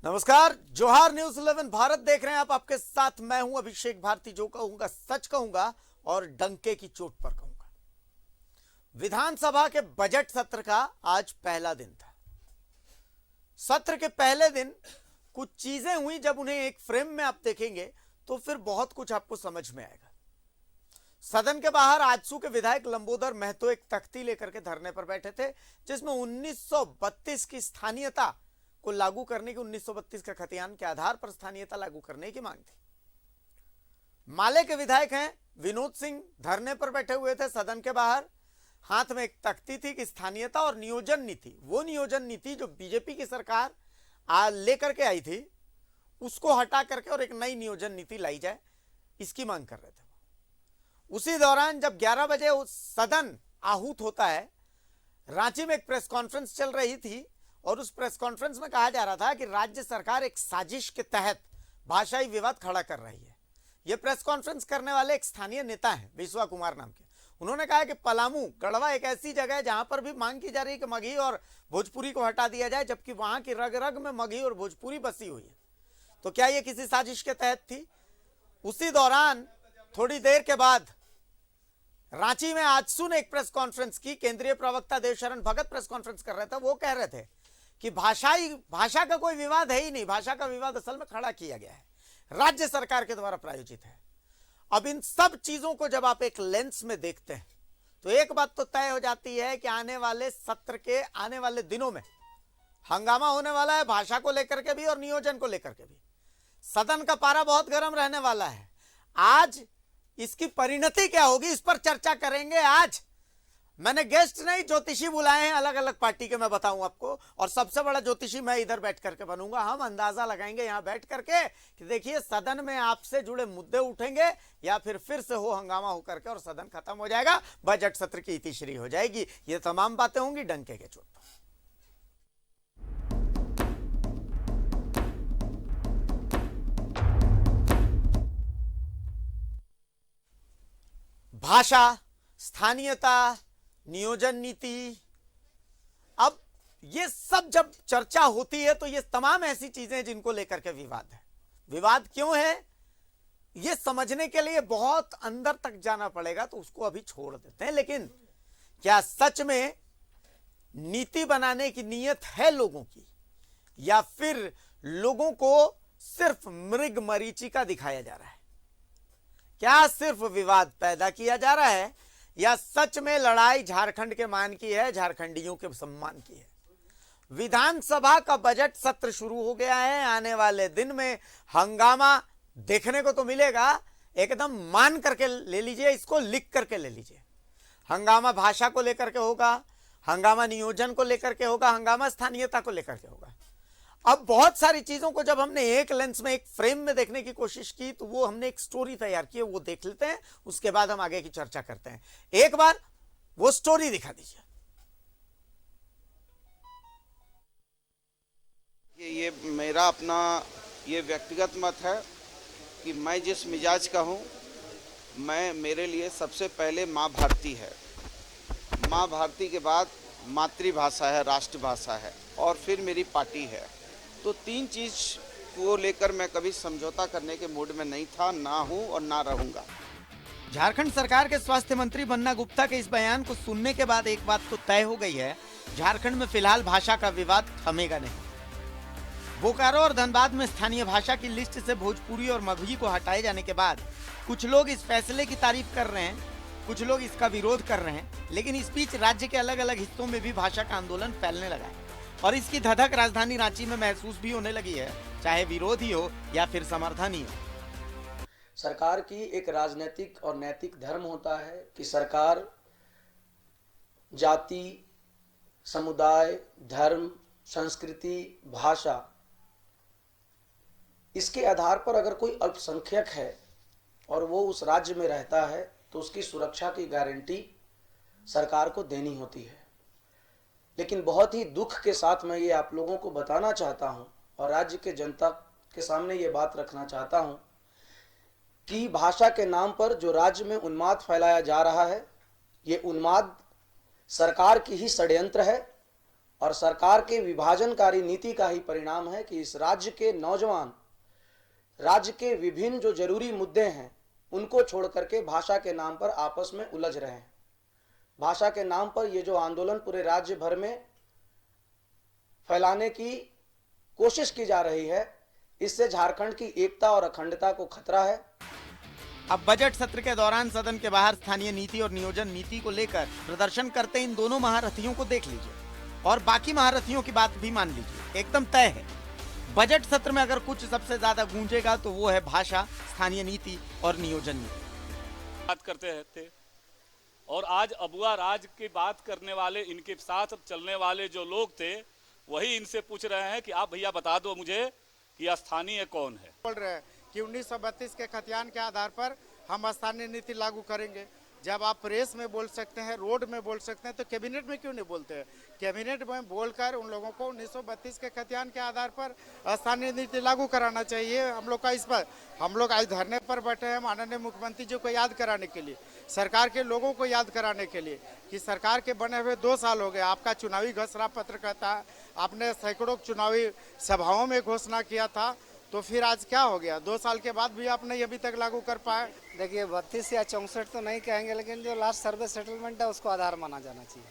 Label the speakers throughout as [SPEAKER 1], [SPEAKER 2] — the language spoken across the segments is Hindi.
[SPEAKER 1] नमस्कार, जोहार न्यूज 11 भारत देख रहे हैं आप। आपके साथ मैं हूं अभिषेक भारती। जो कहूंगा सच कहूंगा और डंके की चोट पर कहूंगा। विधानसभा के बजट सत्र का आज पहला दिन था। सत्र के पहले दिन कुछ चीजें हुई, जब उन्हें एक फ्रेम में आप देखेंगे तो फिर बहुत कुछ आपको समझ में आएगा। सदन के बाहर आजसू के विधायक लंबोदर महतो एक तख्ती लेकर के धरने पर बैठे थे, जिसमें 1932 की स्थानीयता को लागू करने की, 1932 का खतियान के आधार पर स्थानीयता लागू करने की मांग थी। माले के विधायक हैं विनोद सिंह, धरने पर बैठे हुए थे सदन के बाहर। हाथ में एक तख्ती थी कि स्थानीयता और नियोजन नीति, वो नियोजन नीति जो बीजेपी की सरकार लेकर के आई थी, उसको हटा करके और एक नई नियोजन नीति लाई जाए, इसकी मांग कर रहे थे। उसी दौरान जब 11 बजे सदन आहूत होता है, रांची में एक प्रेस कॉन्फ्रेंस चल रही थी और उस प्रेस कॉन्फ्रेंस में कहा जा रहा था कि राज्य सरकार एक साजिश के तहत भाषाई विवाद खड़ा कर रही है। यह प्रेस कॉन्फ्रेंस करने वाले एक स्थानीय नेता हैं विश्वा कुमार नाम के। उन्होंने कहा कि पलामू गढ़वा एक ऐसी जगह है जहां पर भी मांग की जा रही है कि मगही और भोजपुरी को हटा दिया जाए, जबकि वहां की रग रग में मगही और भोजपुरी बसी हुई है। तो क्या यह किसी साजिश के तहत थी? उसी दौरान थोड़ी देर के बाद रांची में आजसू ने एक प्रेस कॉन्फ्रेंस की। केंद्रीय प्रवक्ता देवशरण भगत प्रेस कॉन्फ्रेंस कर रहे थे। वो कह रहे थे कि भाषा का कोई विवाद है ही नहीं, भाषा का विवाद असल में खड़ा किया गया है, राज्य सरकार के द्वारा प्रायोजित है। अब इन सब चीजों को जब आप एक लेंस में देखते हैं तो एक बात तो तय हो जाती है कि आने वाले सत्र के आने वाले दिनों में हंगामा होने वाला है, भाषा को लेकर के भी और नियोजन को लेकर के भी। सदन का पारा बहुत गर्म रहने वाला है। आज इसकी परिणति क्या होगी, इस पर चर्चा करेंगे। आज मैंने गेस्ट नहीं, ज्योतिषी बुलाए हैं अलग अलग पार्टी के, मैं बताऊं आपको। और सबसे बड़ा ज्योतिषी मैं इधर बैठ करके बनूंगा। हम अंदाजा लगाएंगे यहां बैठ करके कि देखिए सदन में आपसे जुड़े मुद्दे उठेंगे या फिर से हो हंगामा होकर के और सदन खत्म हो जाएगा, बजट सत्र की इतिश्री हो जाएगी। ये तमाम बातें होंगी डंके के चोट पर। भाषा, स्थानीयता, नियोजन नीति, अब ये सब जब चर्चा होती है तो ये तमाम ऐसी चीजें जिनको लेकर के विवाद है। विवाद क्यों है ये समझने के लिए बहुत अंदर तक जाना पड़ेगा, तो उसको अभी छोड़ देते हैं। लेकिन क्या सच में नीति बनाने की नीयत है लोगों की, या फिर लोगों को सिर्फ मृग मरीचिका दिखाया जा रहा है? क्या सिर्फ विवाद पैदा किया जा रहा है, या सच में लड़ाई झारखंड के मान की है, झारखंडियों के सम्मान की है? विधानसभा का बजट सत्र शुरू हो गया है। आने वाले दिन में हंगामा देखने को तो मिलेगा। एकदम मान करके ले लीजिए, इसको लिख करके ले लीजिए। हंगामा भाषा को लेकर के होगा, हंगामा नियोजन को लेकर के होगा, हंगामा स्थानीयता को लेकर के होगा। अब बहुत सारी चीजों को जब हमने एक लेंस में, एक फ्रेम में देखने की कोशिश की, तो वो हमने एक स्टोरी तैयार की है, वो देख लेते हैं, उसके बाद हम आगे की चर्चा करते हैं। एक बार वो स्टोरी दिखा दीजिए।
[SPEAKER 2] ये मेरा अपना ये व्यक्तिगत मत है कि मैं जिस मिजाज का हूँ, मेरे लिए सबसे पहले माँ भारती है। माँ भारती के बाद मातृभाषा है, राष्ट्रभाषा है, और फिर मेरी पार्टी है। तो तीन चीज़ को लेकर मैं कभी समझौता करने के मूड में नहीं था, ना हूँ और ना रहूँगा।
[SPEAKER 1] झारखंड सरकार के स्वास्थ्य मंत्री बन्ना गुप्ता के इस बयान को सुनने के बाद एक बात तो तय हो गई है, झारखंड में फिलहाल भाषा का विवाद थमेगा नहीं। बोकारो और धनबाद में स्थानीय भाषा की लिस्ट से भोजपुरी और मगही को हटाए जाने के बाद कुछ लोग इस फैसले की तारीफ कर रहे हैं, कुछ लोग इसका विरोध कर रहे हैं। लेकिन इस बीच राज्य के अलग अलग हिस्सों में भी भाषा का आंदोलन फैलने लगा है और इसकी धधक राजधानी रांची में महसूस भी होने लगी है, चाहे विरोध ही हो या फिर समर्थन ही हो।
[SPEAKER 3] सरकार की एक राजनीतिक और नैतिक धर्म होता है कि सरकार जाति, समुदाय, धर्म, संस्कृति, भाषा, इसके आधार पर अगर कोई अल्पसंख्यक है और वो उस राज्य में रहता है तो उसकी सुरक्षा की गारंटी सरकार को देनी होती है। लेकिन बहुत ही दुख के साथ मैं ये आप लोगों को बताना चाहता हूँ और राज्य के जनता के सामने ये बात रखना चाहता हूँ कि भाषा के नाम पर जो राज्य में उन्माद फैलाया जा रहा है, ये उन्माद सरकार की ही षड्यंत्र है और सरकार के विभाजनकारी नीति का ही परिणाम है कि इस राज्य के नौजवान राज्य के विभिन्न जो जरूरी मुद्दे हैं उनको छोड़ करके भाषा के नाम पर आपस में उलझ रहे हैं। भाषा के नाम पर ये जो आंदोलन पूरे राज्य भर में फैलाने की कोशिश की जा रही है, इससे झारखंड की एकता और अखंडता को खतरा है।
[SPEAKER 1] अब बजट सत्र के दौरान सदन के बाहर स्थानीय नीति और नियोजन नीति को लेकर प्रदर्शन करते इन दोनों महारथियों को देख लीजिए और बाकी महारथियों की बात भी मान लीजिए। एकदम तय है, बजट सत्र में अगर कुछ सबसे ज्यादा गूंजेगा तो वो है भाषा, स्थानीय नीति और नियोजन नीति।
[SPEAKER 4] बात करते थे और आज अबुआ राज की बात करने वाले, इनके साथ चलने वाले जो लोग थे, वही इनसे पूछ रहे हैं कि आप भैया बता दो मुझे कि स्थानीय कौन है।
[SPEAKER 5] बोल रहे हैं कि 1932 के खतियान के आधार पर हम स्थानीय नीति लागू करेंगे। जब आप प्रेस में बोल सकते हैं, रोड में बोल सकते हैं, तो कैबिनेट में क्यों नहीं बोलते हैं? कैबिनेट में बोलकर उन लोगों को 1932 के खतियान के आधार पर स्थानीय नीति लागू कराना चाहिए। हम लोग का इस पर, हम लोग आज धरने पर बैठे हैं माननीय मुख्यमंत्री जी को याद कराने के लिए, सरकार के लोगों को याद कराने के लिए कि सरकार के बने हुए 2 साल हो गए। आपका चुनावी घोषणा पत्र कहता है, आपने सैकड़ों चुनावी सभाओं में घोषणा किया था, तो फिर आज क्या हो गया? 2 साल के बाद भी आपने अभी तक लागू कर पाए?
[SPEAKER 6] देखिए 32 या 64 तो नहीं कहेंगे, लेकिन जो लास्ट सर्वे सेटलमेंट है उसको आधार माना जाना चाहिए।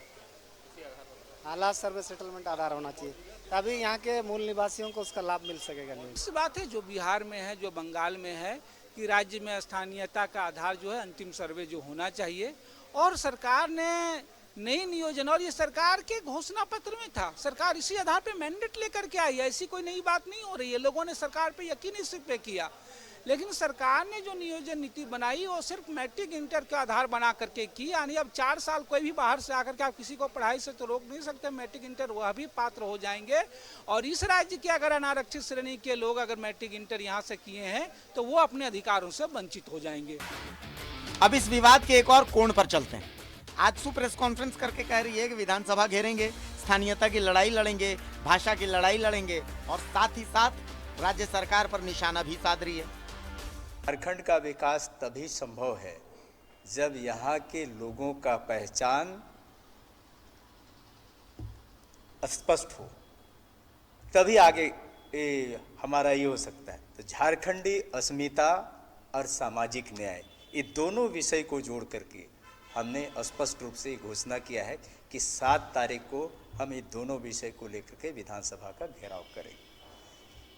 [SPEAKER 6] हाँ, लास्ट सर्वे सेटलमेंट आधार होना चाहिए, तभी यहाँ के मूल निवासियों को उसका लाभ मिल सकेगा। नहीं
[SPEAKER 7] इस बात है जो बिहार में है, जो बंगाल में है, कि राज्य में स्थानीयता का आधार जो है अंतिम सर्वे जो होना चाहिए। और सरकार ने नई नियोजन, और ये सरकार के घोषणा पत्र में था, सरकार इसी आधार पे मैंडेट लेकर के आई है, ऐसी कोई नई बात नहीं हो रही है। लोगों ने सरकार पे यकीन इस पे किया, लेकिन सरकार ने जो नियोजन नीति बनाई वो सिर्फ मैट्रिक इंटर का आधार बना करके की। यानी अब 4 साल कोई भी बाहर से आकर के आप किसी को पढ़ाई से तो रोक नहीं सकते, मैट्रिक इंटर वह भी पात्र हो जाएंगे। और इस राज्य के अगर अनारक्षित श्रेणी के लोग अगर मैट्रिक इंटर यहाँ से किए हैं तो वो अपने अधिकारों से वंचित हो जाएंगे।
[SPEAKER 1] अब इस विवाद के एक और कोण पर चलते हैं। आजसू प्रेस कॉन्फ्रेंस करके कह रही है कि विधानसभा घेरेंगे, स्थानीयता की लड़ाई लड़ेंगे, भाषा की लड़ाई लड़ेंगे और साथ ही साथ राज्य सरकार पर निशाना भी साध रही है।
[SPEAKER 8] झारखंड का विकास तभी संभव है जब यहाँ के लोगों का पहचान स्पष्ट हो, तभी आगे हमारा ये हो सकता है। तो झारखंडी अस्मिता और सामाजिक न्याय, ये दोनों विषय को जोड़ करके हमने स्पष्ट रूप से घोषणा किया है कि 7 तारीख को हम ये दोनों विषय को लेकर के विधानसभा का घेराव करेंगे।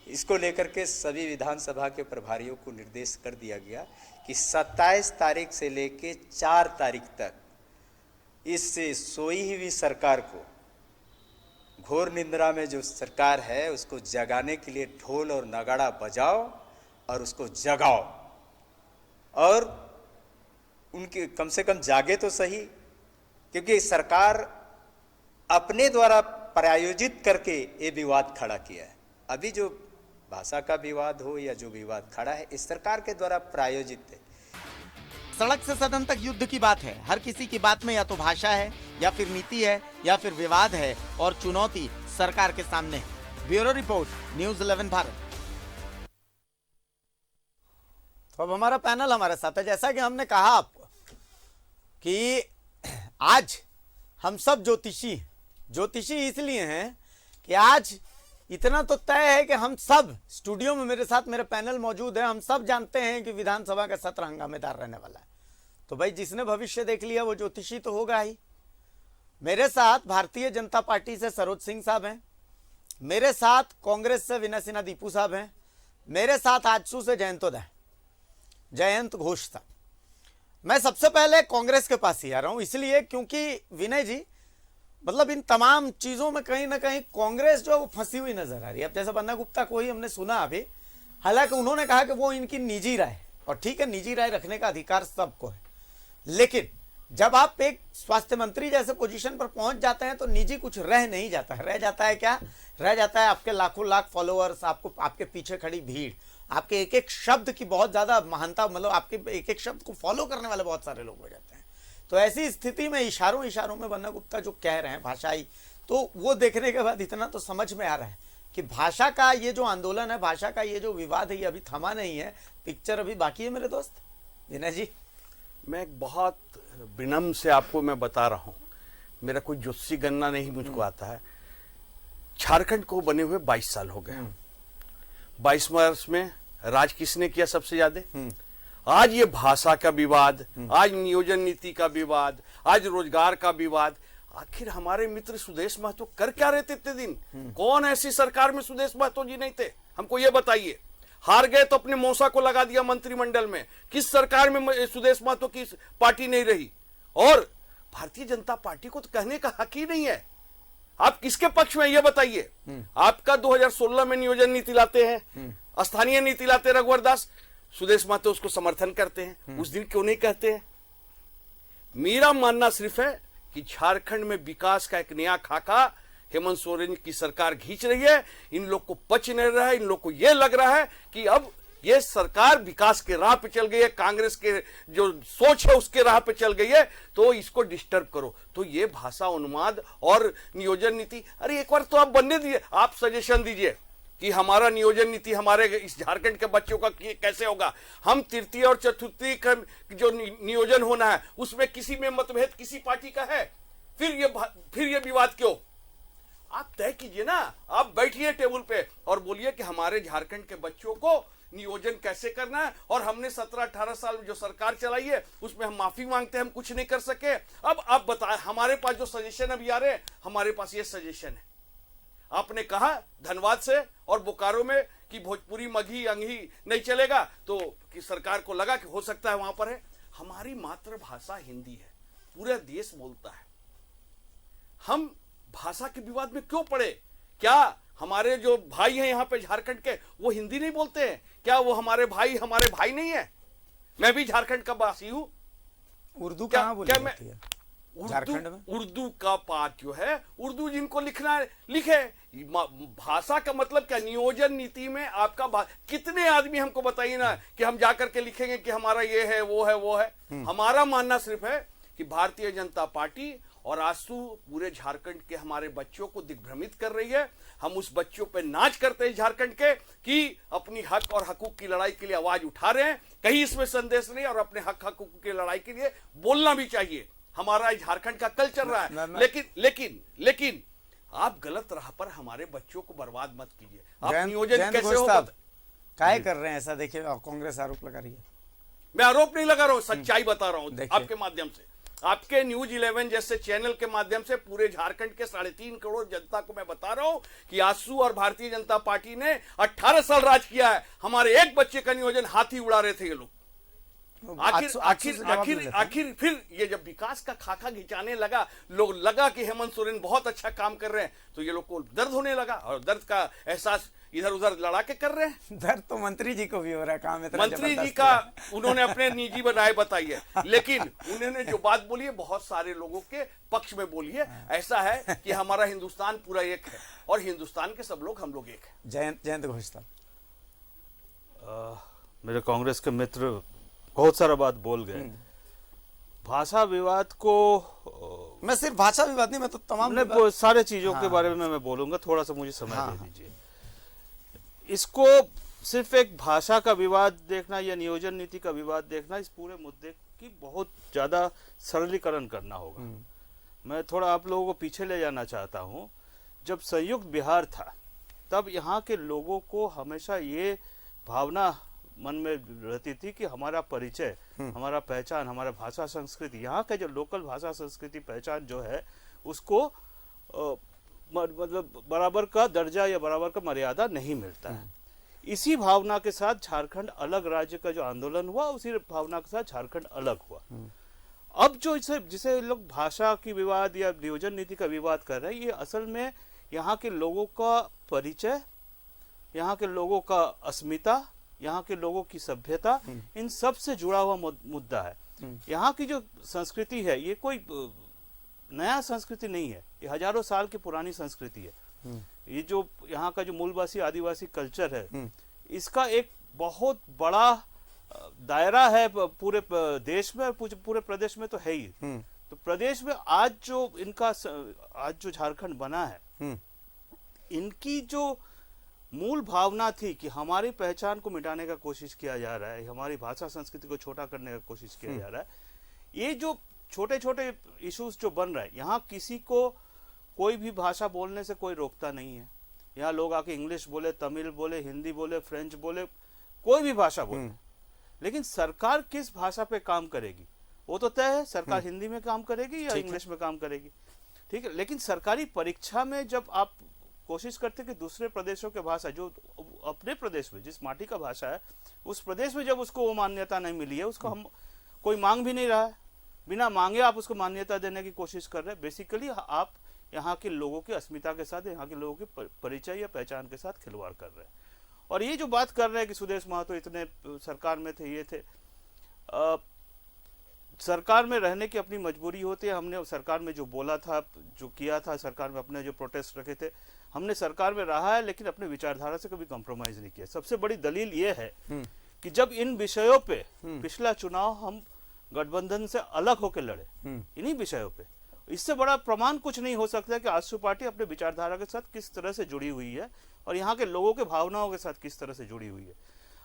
[SPEAKER 8] इसको लेकर के सभी विधानसभा के प्रभारियों को निर्देश कर दिया गया कि 27 तारीख से लेके 4 तारीख तक इससे सोई हुई सरकार को, घोर निंद्रा में जो सरकार है, उसको जगाने के लिए ढोल और नगाड़ा बजाओ और उसको जगाओ, और उनके कम से कम जागे तो सही, क्योंकि सरकार अपने द्वारा प्रायोजित करके ये विवाद खड़ा किया है। अभी जो भाषा का विवाद हो या जो विवाद खड़ा है, इस सरकार के द्वारा प्रायोजित है।
[SPEAKER 1] सड़क से सदन तक युद्ध की बात है। हर किसी की बात में या तो भाषा है या फिर नीति है या फिर विवाद है, और चुनौती सरकार के सामने है। Bureau report, news 11 Bharat. तो अब हमारा पैनल हमारे साथ है। जैसा कि हमने कहा आपको कि आज हम सब ज्योतिषी इसलिए हैं कि आज इतना तो तय है कि हम सब, स्टूडियो में मेरे साथ मेरे पैनल मौजूद है, हम सब जानते हैं कि विधानसभा का सत्र हंगामेदार रहने वाला है। तो भाई जिसने भविष्य देख लिया वो ज्योतिषी तो होगा ही। मेरे साथ भारतीय जनता पार्टी से सरोज सिंह साहब हैं, मेरे साथ कांग्रेस से विनय सिन्हा दीपू साहब हैं, मेरे साथ आजसू से जयंत घोष साहब। मैं सबसे पहले कांग्रेस के पास ही आ रहा हूं, इसलिए क्योंकि विनय जी, मतलब इन तमाम चीजों में कहीं ना कहीं कांग्रेस जो है वो फंसी हुई नजर आ रही है। अब जैसे बन्ना गुप्ता को ही हमने सुना अभी, हालांकि उन्होंने कहा कि वो इनकी निजी राय, और ठीक है, निजी राय रखने का अधिकार सबको है, लेकिन जब आप एक स्वास्थ्य मंत्री जैसे पोजीशन पर पहुंच जाते हैं तो निजी कुछ रह नहीं जाता है। रह जाता है क्या? रह जाता है आपके लाखों लाख फॉलोअर्स, आपको, आपके पीछे खड़ी भीड़, आपके एक एक शब्द की बहुत ज्यादा महानता, मतलब आपके एक एक शब्द को फॉलो करने वाले बहुत सारे लोग हो जाते हैं। तो ऐसी स्थिति में इशारों में बन्ना गुप्ता जो कह रहे हैं भाषाई, तो वो देखने के बाद इतना तो समझ में आ रहा है कि भाषा का ये जो आंदोलन है, भाषा का ये जो विवाद है, ये अभी थमा नहीं है, पिक्चर अभी बाकी है। मेरे दोस्त विनय जी,
[SPEAKER 9] मैं एक बहुत विनम्र से आपको मैं बता रहा हूँ, मेरा कोई ज्योतिषी गणना नहीं मुझको आता है, झारखंड को बने हुए 22 साल हो गए। 22 वर्ष में राज किसने किया सबसे ज्यादा? आज ये भाषा का विवाद, आज नियोजन नीति का विवाद, आज रोजगार का विवाद, आखिर हमारे मित्र सुदेश महतो कर क्या रहे थे इतने दिन? कौन ऐसी सरकार में सुदेश महतो जी नहीं थे? हमको ये बताइए। हार गए तो अपने मौसा को लगा दिया मंत्रिमंडल में। किस सरकार में सुदेश महतो की पार्टी नहीं रही? और भारतीय जनता पार्टी को तो कहने का हक ही नहीं है। आप किसके पक्ष में ये बताइए। आपका 2016 में नियोजन नीति लाते हैं, स्थानीय नीति लाते रघुवर दास, सुदेश महतो उसको समर्थन करते हैं। उस दिन क्यों नहीं कहते हैं? मेरा मानना सिर्फ है कि झारखंड में विकास का एक नया खाका हेमंत सोरेन की सरकार खींच रही है। इन लोग को पच नहीं रहा है, इन लोग को यह लग रहा है कि अब ये सरकार विकास के राह पे चल गई है, कांग्रेस के जो सोच है उसके राह पे चल गई है, तो इसको डिस्टर्ब करो। तो ये भाषा उन्माद और नियोजन नीति, अरे एक बार तो आप बनने दीजिए, आप सजेशन दीजिए कि हमारा नियोजन नीति हमारे इस झारखंड के बच्चों का कैसे होगा। हम तृतीय और चतुर्थी का जो नियोजन होना है उसमें किसी में मतभेद किसी पार्टी का है, फिर ये विवाद क्यों? आप तय कीजिए ना, आप बैठिए टेबल पे और बोलिए कि हमारे झारखंड के बच्चों को नियोजन कैसे करना है। और हमने 17-18 साल में जो सरकार चलाई है उसमें हम माफी मांगते हैं, हम कुछ नहीं कर सके। अब आप बताएं, हमारे पास जो सजेशन अभी आ रहे हैं, हमारे पास ये सजेशन है। आपने कहा धनबाद से और बोकारो में कि भोजपुरी, मगही, अंगी नहीं चलेगा, तो कि सरकार को लगा कि हो सकता है वहां पर है। हमारी मातृभाषा हिंदी है, पूरा देश बोलता है। हम भाषा के विवाद में क्यों पड़े? क्या हमारे जो भाई हैं यहाँ पे झारखंड के, वो हिंदी नहीं बोलते हैं? क्या वो हमारे भाई नहीं है? मैं भी झारखंड का वासी हूं।
[SPEAKER 10] उर्दू कहाँ बोली जाती है
[SPEAKER 9] झारखंड में? उर्दू का पाठ जो है, उर्दू जिनको लिखना है लिखे। भाषा का मतलब क्या? नियोजन नीति में आपका कितने आदमी हमको बताइए ना कि हम जाकर के लिखेंगे कि हमारा ये है वो है। हमारा मानना सिर्फ है कि भारतीय जनता पार्टी और आंसू पूरे झारखंड के हमारे बच्चों को दिग्भ्रमित कर रही है। हम उस बच्चों पे नाच करते हैं झारखंड के कि अपनी हक और हकूक की लड़ाई के लिए आवाज उठा रहे हैं। कहीं इसमें संदेश नहीं, और अपने हक हकूक की लड़ाई के लिए बोलना भी चाहिए। हमारा झारखंड का कल चल रहा है। लेकिन आप गलत राह पर हमारे बच्चों को बर्बाद मत कीजिए। आप नियोजन कैसे होगा?
[SPEAKER 10] काय कर रहे हैं ऐसा? देखिए कांग्रेस आरोप लगा रही है।
[SPEAKER 9] मैं आरोप नहीं लगा रहा हूं, सच्चाई बता रहा हूं आपके माध्यम से। आपके न्यूज 11 जैसे चैनल के माध्यम से पूरे झारखंड के 3.5 करोड़ जनता को मैं बता रहा हूं कि आंसू और भारतीय जनता पार्टी ने 18 साल राज किया है। हमारे एक बच्चे का नियोजन हाथी उड़ा रहे थे ये लोग। आखिर फिर ये जब विकास का खाका घिंचाने लगा, लोग लगा कि हेमंत सोरेन बहुत अच्छा काम कर रहे हैं, तो ये लोग को दर्द होने लगा और दर्द का एहसास इधर उधर लड़ा के कर रहे हैं।
[SPEAKER 10] दर्द तो मंत्री जी को भी हो रहा है। काम
[SPEAKER 9] मंत्री जी का उन्होंने अपने निजी राय बताई है, लेकिन उन्होंने जो बात बोली है बहुत सारे लोगों के पक्ष में बोली है। ऐसा है कि हमारा हिंदुस्तान पूरा एक है और हिंदुस्तान के सब लोग हम लोग एक है।
[SPEAKER 10] जयंत घोष साहब,
[SPEAKER 4] मेरे कांग्रेस के मित्र बहुत सारा बात बोल गए। भाषा विवाद को
[SPEAKER 10] मैं सिर्फ भाषा विवाद नहीं, मैं तो तमाम
[SPEAKER 4] सारे चीजों के बारे में मैं बोलूंगा। थोड़ा सा मुझे समय दे दीजिए। इसको सिर्फ एक भाषा का विवाद देखना या नियोजन नीति का विवाद देखना, इस पूरे मुद्दे की बहुत ज्यादा सरलीकरण करना होगा। मैं थोड़ा आप लोगों को पीछे ले जाना चाहता हूं। जब संयुक्त बिहार था तब यहाँ के लोगों को हमेशा ये भावना मन में रहती थी कि हमारा परिचय, हमारा पहचान, हमारा भाषा संस्कृति, यहाँ का जो लोकल भाषा संस्कृति पहचान जो है उसको मतलब बराबर का दर्जा या बराबर का मर्यादा नहीं मिलता है। इसी भावना के साथ झारखंड अलग राज्य का जो आंदोलन हुआ, उसी भावना के साथ झारखंड अलग हुआ। अब जो जिसे लोग भाषा की विवाद या नियोजन नीति का विवाद कर रहे हैं, ये असल में यहाँ के लोगों का परिचय, यहाँ के लोगों का अस्मिता, यहाँ के लोगों की सभ्यता, इन सब से जुड़ा हुआ मुद्दा है। यहाँ की जो संस्कृति है ये कोई नया संस्कृति नहीं है, ये हजारों साल की पुरानी संस्कृति है। ये जो यहाँ का जो मूलवासी आदिवासी कल्चर है, इसका एक बहुत बड़ा दायरा है पूरे देश में, पूरे प्रदेश में तो है ही। तो प्रदेश में आज जो झारखंड बना है, इनकी जो मूल भावना थी कि हमारी पहचान को मिटाने का कोशिश किया जा रहा है, हमारी भाषा संस्कृति को छोटा करने का कोशिश किया जा रहा है। ये जो छोटे छोटे इश्यूज जो बन रहे हैं, यहाँ किसी को कोई भी भाषा बोलने से कोई रोकता नहीं है। यहाँ लोग आके इंग्लिश बोले, तमिल बोले, हिंदी बोले, फ्रेंच बोले, कोई भी भाषा बोले, लेकिन सरकार किस भाषा पे काम करेगी वो तो तय है। सरकार हिंदी में काम करेगी या इंग्लिश में काम करेगी, ठीक है। लेकिन सरकारी परीक्षा में जब आप कोशिश करते कि दूसरे प्रदेशों के भाषा जो अपने प्रदेश में जिस माटी का भाषा है उस प्रदेश में जब उसको वो मान्यता नहीं मिली है, उसको हम कोई मांग भी नहीं रहा है, बिना मांगे आप उसको मान्यता देने की कोशिश कर रहे हैं। बेसिकली आप यहाँ के लोगों की अस्मिता के साथ, यहाँ के लोगों के परिचय या पहचान के साथ खिलवाड़ कर रहे हैं। और ये जो बात कर रहे हैं कि सुदेश महतो इतने सरकार में थे, ये थे, सरकार में रहने की अपनी मजबूरी होती है। हमने सरकार में जो बोला था, जो किया था, सरकार में अपने जो प्रोटेस्ट रखे थे, हमने सरकार में रहा है लेकिन अपने विचारधारा से कभी कॉम्प्रोमाइज नहीं किया। सबसे बड़ी दलील ये है कि जब इन विषयों पे पिछला चुनाव हम गठबंधन से अलग होकर लड़े, इन्हीं विषयों पे, इससे बड़ा प्रमाण कुछ नहीं हो सकता कि आजसू पार्टी अपने विचारधारा के साथ किस तरह से जुड़ी हुई है और यहाँ के लोगों के भावनाओं के साथ किस तरह से जुड़ी हुई है।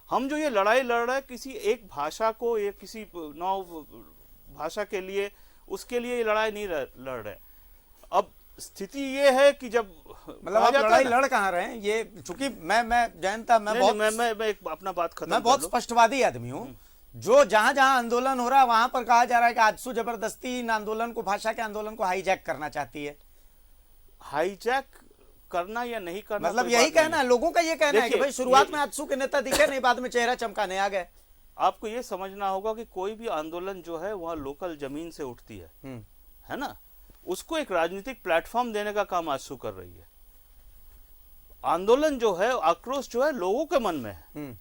[SPEAKER 4] हम जो ये लड़ाई लड़ रहे हैं किसी एक भाषा को या किसी नौ भाषा के लिए, उसके लिए ये लड़ाई नहीं लड़ रहे। अब स्थिति ये है कि जब
[SPEAKER 10] मतलब आप लड़ाई लड़ कहाँ रहे हैं, ये चूंकि मैं जयंता
[SPEAKER 4] मैं एक अपना बात खत्म,
[SPEAKER 10] मैं बहुत स्पष्टवादी आदमी हूँ। जो जहां जहां आंदोलन हो रहा है वहां पर कहा जा रहा है कि आजसू जबरदस्ती इन आंदोलन को, भाषा के आंदोलन को हाईजैक करना चाहती है।
[SPEAKER 4] हाईजैक करना या नहीं करना,
[SPEAKER 10] मतलब यही कहना है लोगों का, ये कहना है कि भाई शुरुआत में आजसू के नेता दिखे नहीं, बाद में चेहरा चमकाने आ गए।
[SPEAKER 4] आपको ये समझना होगा कि कोई भी आंदोलन जो है वह लोकल जमीन से उठती है ना, उसको एक राजनीतिक प्लेटफॉर्म देने का काम आजसू कर रही है। आंदोलन जो है, आक्रोश जो है लोगों के मन में है,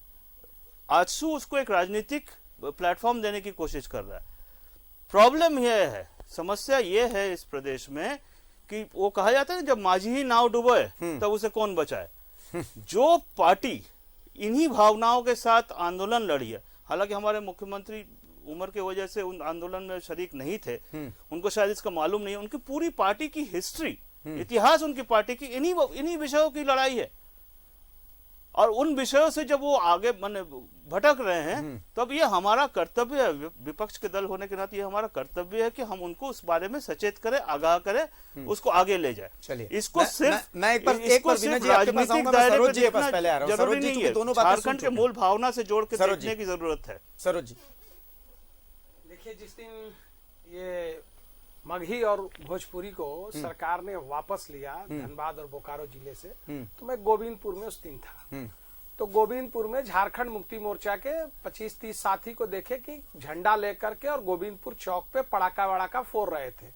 [SPEAKER 4] आजसू उसको एक राजनीतिक प्लेटफॉर्म देने की कोशिश कर रहा है। प्रॉब्लम यह है, समस्या यह है इस प्रदेश में कि वो कहा जाता है जब माझी ही नाव डूबे तब उसे कौन बचाए। जो पार्टी इन्हीं भावनाओं के साथ आंदोलन लड़ी है, हालांकि हमारे मुख्यमंत्री उम्र की वजह से उन आंदोलन में शरीक नहीं थे, उनको शायद इसका मालूम नहीं है, उनकी पूरी पार्टी की हिस्ट्री, इतिहास उनकी पार्टी की इन्हीं विषयों की लड़ाई है। और उन विषयों से जब वो आगे भटक रहे हैं तब ये हमारा कर्तव्य है, विपक्ष के दल होने के नाते ये हमारा कर्तव्य है कि हम उनको उस बारे में सचेत करें, आगाह करें, उसको आगे ले जाए।
[SPEAKER 10] चलिए,
[SPEAKER 4] इसको सिर्फ
[SPEAKER 10] मैं एक पर
[SPEAKER 4] राजनीतिक दायरे में देखना जरूरी नहीं है,
[SPEAKER 10] दोनों बातें
[SPEAKER 4] झारखंड के मूल भावना से जोड़ के देखने की जरूरत है।
[SPEAKER 10] सरोज जी
[SPEAKER 11] देखिए, जिस दिन ये मगही और भोजपुरी को सरकार ने वापस लिया धनबाद और बोकारो जिले से, तो मैं गोविंदपुर में उस दिन था। तो गोविंदपुर में झारखंड मुक्ति मोर्चा के 25-30 साथी को देखे कि झंडा लेकर के और गोविंदपुर चौक पे पड़ाका वड़ाका फोड़ रहे थे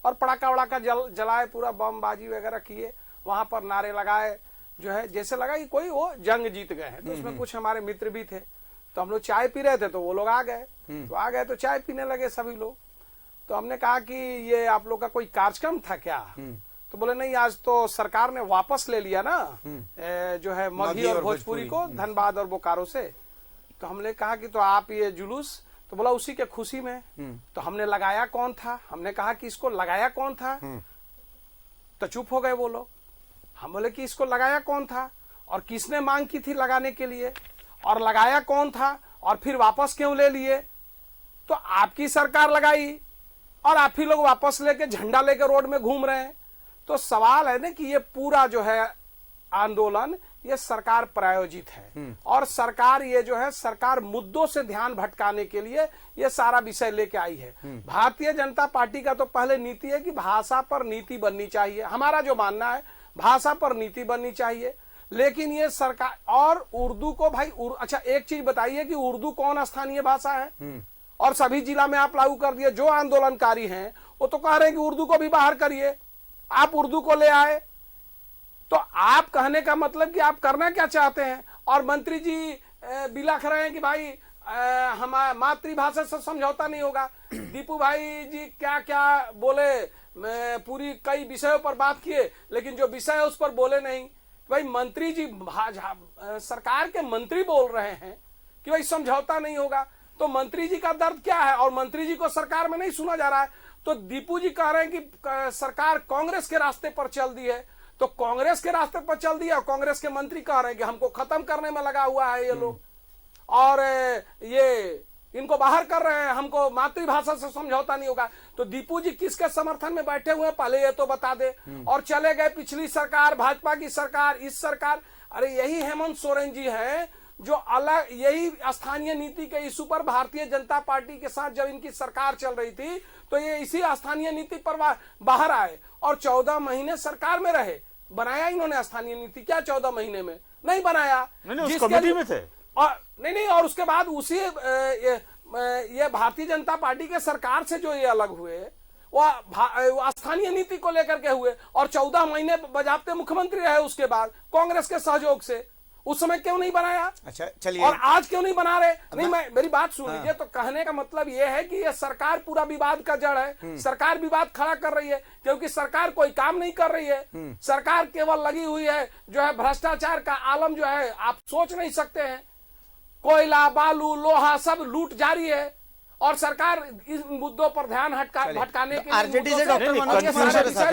[SPEAKER 11] और पड़ाका वड़ाका जलाए, पूरा बमबाजी वगैरह किए, वहां पर नारे लगाए, जो है जैसे लगा कि कोई वो जंग जीत गए हैं। तो उसमें कुछ हमारे मित्र भी थे, तो हम लोग चाय पी रहे थे तो वो लोग आ गए, तो चाय पीने लगे सभी लोग। तो हमने कहा कि ये आप लोग का कोई कार्यक्रम था क्या? तो बोले नहीं, आज तो सरकार ने वापस ले लिया ना जो है मगही और भोजपुरी को धनबाद और बोकारो से। तो हमने कहा कि तो आप ये जुलूस, तो बोला उसी के खुशी में। तो हमने लगाया कौन था? हमने कहा कि इसको लगाया कौन था? तो चुप हो गए वो लोग। हम बोले कि इसको लगाया कौन था और किसने मांग की थी लगाने के लिए और लगाया कौन था और फिर वापस क्यों ले लिए? तो आपकी सरकार लगाई और आप ही लोग वापस लेके झंडा लेके रोड में घूम रहे हैं। तो सवाल है ना कि ये पूरा जो है आंदोलन ये सरकार प्रायोजित है और सरकार ये जो है सरकार मुद्दों से ध्यान भटकाने के लिए ये सारा विषय लेके आई है। भारतीय जनता पार्टी का तो पहले नीति है कि भाषा पर नीति बननी चाहिए। हमारा जो मानना है भाषा पर नीति बननी चाहिए, लेकिन ये सरकार और उर्दू को भाई अच्छा एक चीज बताइए कि उर्दू कौन स्थानीय भाषा है और सभी जिला में आप लागू कर दिए। जो आंदोलनकारी हैं वो तो कह रहे हैं कि उर्दू को भी बाहर करिए, आप उर्दू को ले आए। तो आप कहने का मतलब कि आप करना क्या चाहते हैं? और मंत्री जी बिलख रहे हैं कि भाई हमारे मातृभाषा से समझौता नहीं होगा। दीपू भाई जी क्या क्या बोले, पूरी कई विषयों पर बात किए, लेकिन जो विषय है उस पर बोले नहीं। भाई मंत्री जी सरकार के मंत्री बोल रहे हैं कि भाई समझौता नहीं होगा, तो मंत्री जी का दर्द क्या है? और मंत्री जी को सरकार में नहीं सुना जा रहा है। तो दीपू जी कह रहे हैं कि सरकार कांग्रेस के रास्ते पर चल दी है, तो कांग्रेस के रास्ते पर चल दिया और कांग्रेस के मंत्री कह रहे हैं कि हमको खत्म करने में लगा हुआ है ये लोग। और ये इनको बाहर कर रहे हैं, हमको मातृभाषा से समझौता नहीं होगा। तो दीपू जी किसके समर्थन में बैठे हुए हैं पहले ये तो बता दे। और चले गए पिछली सरकार, भाजपा की सरकार, इस सरकार, अरे यही हेमंत सोरेन जी हैं जो अलग यही स्थानीय नीति के इशू पर भारतीय जनता पार्टी के साथ जब इनकी सरकार चल रही थी तो ये इसी स्थानीय नीति पर बाहर आए और 14 महीने सरकार में रहे। बनाया इन्होंने स्थानीय नीति क्या 14 महीने में? नहीं बनाया।
[SPEAKER 4] नहीं, उस कमेटी में थे
[SPEAKER 11] और नहीं, और उसके बाद उसी ये भारतीय जनता पार्टी के सरकार से जो ये अलग हुए वो स्थानीय नीति को लेकर के हुए और 14 महीने बजाबते मुख्यमंत्री रहे उसके बाद कांग्रेस के सहयोग से। उस समय क्यों नहीं बनाया?
[SPEAKER 10] अच्छा चलिए,
[SPEAKER 11] और आज क्यों नहीं बना रहे? नहीं, मेरी बात सुन लीजिए। तो कहने का मतलब ये है कि ये सरकार पूरा विवाद का जड़ है। सरकार विवाद खड़ा कर रही है क्योंकि सरकार कोई काम नहीं कर रही है। सरकार केवल लगी हुई है जो है भ्रष्टाचार का आलम जो है आप सोच नहीं सकते हैं। कोयला, बालू, लोहा सब लूट जारी है और सरकार इन मुद्दों पर ध्यान भटकाने के लिए
[SPEAKER 10] आरजेडी से डॉक्टर मनोज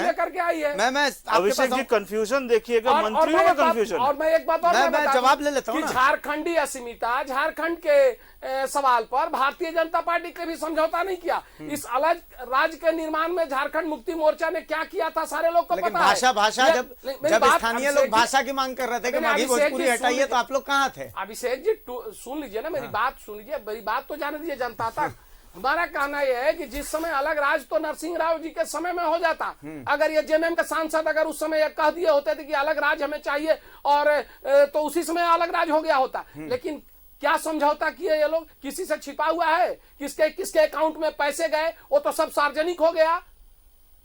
[SPEAKER 11] लेकर के आई है।
[SPEAKER 10] मैं
[SPEAKER 4] अभिषेक जी कंफ्यूजन देखिएगा, मंत्रियों का कंफ्यूजन।
[SPEAKER 11] और मैं एक बात और
[SPEAKER 10] मैं जवाब ले लेता हूं
[SPEAKER 11] कि झारखंडी अस्मिता, झारखंड के सवाल पर भारतीय जनता पार्टी के भी समझौता नहीं किया। इस अलग राज्य के निर्माण में झारखंड मुक्ति मोर्चा ने क्या किया था सारे लोग को पता है।
[SPEAKER 10] भाषा जब स्थानीय लोग भाषा की मांग कर रहे थे कि मगही भोजपुरी हटाइए तो आप लोग कहाँ थे?
[SPEAKER 11] अभिषेक जी सुन लीजिए ना, मेरी बात सुन लीजिए, मेरी बात तो जाने दीजिए जनता तक। हमारा कहना यह है कि जिस समय अलग राज तो नरसिंह राव जी के समय में हो जाता। अगर ये जेएमएम के सांसद अगर उस समय कह दिए होते थे कि अलग राज हमें चाहिए और तो उसी समय अलग राज हो गया होता। लेकिन क्या समझौता किए ये लोग? किसी से छिपा हुआ है? किसके अकाउंट में पैसे गए वो तो सब सार्वजनिक हो गया।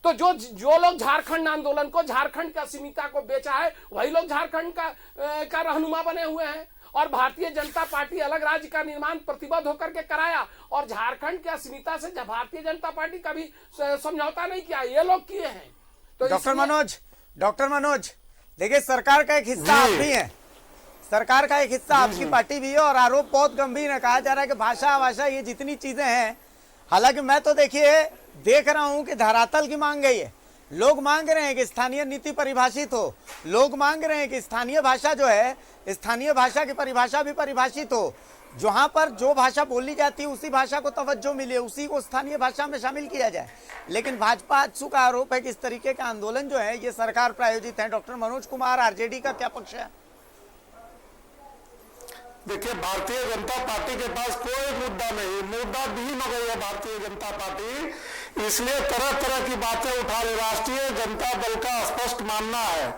[SPEAKER 11] तो जो लोग झारखंड आंदोलन को, झारखंड की अस्मिता को बेचा है वही लोग झारखंड का रहनुमा बने हुए हैं। और भारतीय जनता पार्टी अलग राज्य का निर्माण प्रतिबद्ध होकर के कराया और झारखंड की अस्मिता से भारतीय जनता पार्टी कभी समझौता नहीं किया, ये लोग किए हैं। तो
[SPEAKER 10] डॉक्टर मनोज देखिए, सरकार का एक हिस्सा आप भी है, सरकार का एक हिस्सा आपकी पार्टी भी है और आरोप बहुत गंभीर है। कहा जा रहा है कि भाषा ये जितनी चीजें हैं, हालांकि मैं तो देखिए देख रहा हूं कि धरातल की मांग गई है। लोग मांग रहे हैं कि स्थानीय नीति परिभाषित हो, लोग मांग रहे हैं कि स्थानीय भाषा जो है, स्थानीय भाषा की परिभाषा भी परिभाषित हो। जहां पर जो भाषा बोली जाती है उसी भाषा को तवज्जो मिले, उसी को स्थानीय भाषा में शामिल किया जाए। लेकिन भाजपा आजसू का आरोप है कि इस तरीके का आंदोलन जो है ये सरकार प्रायोजित है। डॉक्टर मनोज कुमार, आरजेडी का क्या पक्ष है?
[SPEAKER 12] देखिए, भारतीय जनता पार्टी के पास कोई मुद्दा नहीं, मुद्दा विहीन हो गई है भारतीय जनता पार्टी, इसलिए तरह तरह की बातें उठा रही। राष्ट्रीय जनता दल का स्पष्ट मानना है,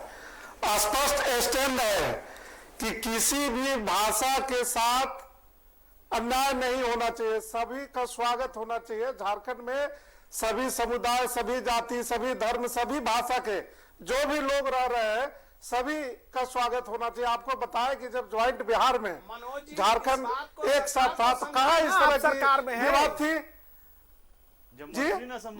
[SPEAKER 12] स्पष्ट स्टैंड है कि किसी भी भाषा के साथ अन्याय नहीं होना चाहिए, सभी का स्वागत होना चाहिए। झारखंड में सभी समुदाय, सभी जाति, सभी धर्म, सभी भाषा के जो भी लोग रह रहे हैं सभी का स्वागत होना चाहिए। आपको बताया कि जब ज्वाइंट बिहार में झारखंड एक साथ था तो कहाँ इस तरह की विवाद थी?
[SPEAKER 11] जी